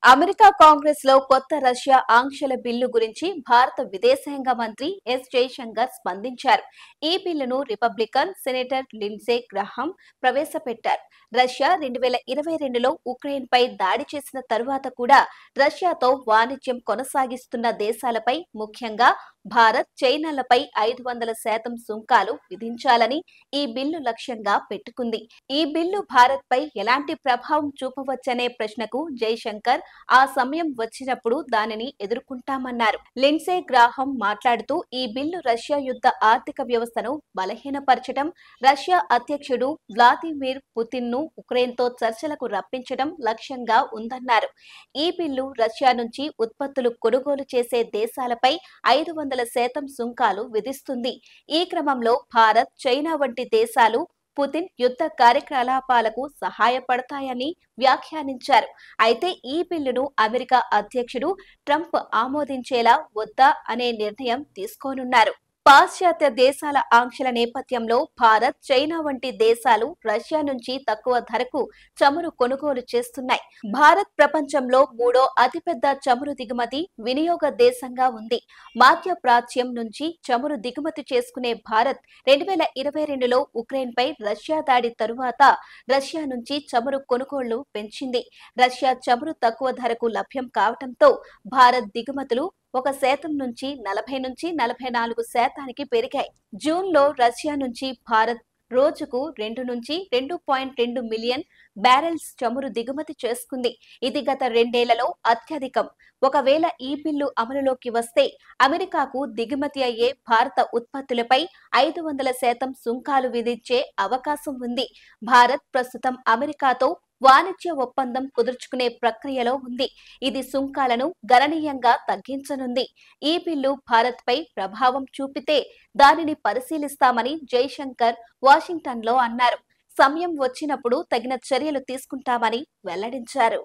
America Congress లో కొత్త Russia ఆంక్షల బిల్లు గురించి భారత విదేశాంగ మంత్రి ఎస్ జయశంకర్ స్పందించారు. ఈ బిల్లును రిపబ్లికన్ సెనేటర్ లిండ్సే గ్రాహం ప్రవేశపెట్టారు. రష్యా 2022లో ఉక్రెయిన్ పై దాడి చేసిన తరువాత కూడా రష్యాతో వాణిజ్యం కొనసాగిస్తున్న దేశాలపై, ముఖ్యంగా భారత్, చైనాలపై 500% సుంకాలు విధించాలని ఈ బిల్లు లక్ష్యంగా పెట్టుకుంది. ఈ బిల్లు భారత్ పై ఎలాంటి ప్రభావం చూపవచ్చనే ప్రశ్నకు జైశంకర్ ఆ సమయం వచ్చినప్పుడు దానిని ఎదుర్కొంటామన్నారు. లిండ్సే గ్రాహం మాట్లాడుతూ ఈ బిల్లు రష్యా యుద్ధ ఆర్థిక వ్యవస్థను బలహీనపరచడం, రష్యా అధ్యక్షుడు వ్లాదిమిర్ పుతిన్ ను ఉక్రెయిన్తో చర్చలకు రప్పించడం లక్ష్యంగా ఉందన్నారు. ఈ బిల్లు రష్యా నుంచి ఉత్పత్తులు కొనుగోలు చేసే దేశాలపై 500% సుంకాలు విధిస్తుంది. ఈ క్రమంలో భారత్, చైనా వంటి దేశాలు పుతిన్ యుద్ధ కార్యకలాపాలకు సహాయపడతాయని వ్యాఖ్యానించారు. అయితే ఈ బిల్లును అమెరికా అధ్యక్షుడు ట్రంప్ ఆమోదించేలా వద్దా అనే నిర్ణయం తీసుకోనున్నారు. పాశ్చాత్య దేశాల ఆంక్షల నేపథ్యంలో భారత్, చైనా వంటి దేశాలు రష్యా నుంచి తక్కువ ధరకు చమురు కొనుగోలు చేస్తున్నాయి. భారత్ ప్రపంచంలో 3వ అతిపెద్ద చమురు దిగుమతి, వినియోగ దేశంగా ఉంది. మధ్య ప్రాచ్యం నుంచి చమురు దిగుమతి చేసుకునే భారత్ 2022లో ఉక్రెయిన్పై రష్యా దాడి తరువాత రష్యా నుంచి చమురు కొనుగోళ్లు పెంచింది. రష్యా చమురు తక్కువ ధరకు లభ్యం కావడంతో భారత్ దిగుమతులు 1% నుంచి 40 నుంచి 44% పెరిగాయి. జూన్లో రష్యా నుంచి భారత్ రోజుకు 2 నుంచి 2.2 మిలియన్ బ్యారెల్స్ చమురు దిగుమతి చేసుకుంది. ఇది గత 2 ఏళ్లలో అత్యధికం. ఒకవేళ ఈ బిల్లు అమలులోకి వస్తే అమెరికాకు దిగుమతి అయ్యే భారత ఉత్పత్తులపై 500% సుంకాలు విధించే అవకాశం ఉంది. భారత్ ప్రస్తుతం అమెరికాతో వాణిజ్య ఒప్పందం కుదుర్చుకునే ప్రక్రియలో ఉంది. ఇది సుంకాలను గణనీయంగా తగ్గించనుంది. ఈ బిల్లు భారత్ పై ప్రభావం చూపితే దానిని పరిశీలిస్తామని జైశంకర్ వాషింగ్టన్లో అన్నారు. సమయం వచ్చినప్పుడు తగిన చర్యలు తీసుకుంటామని వెల్లడించారు.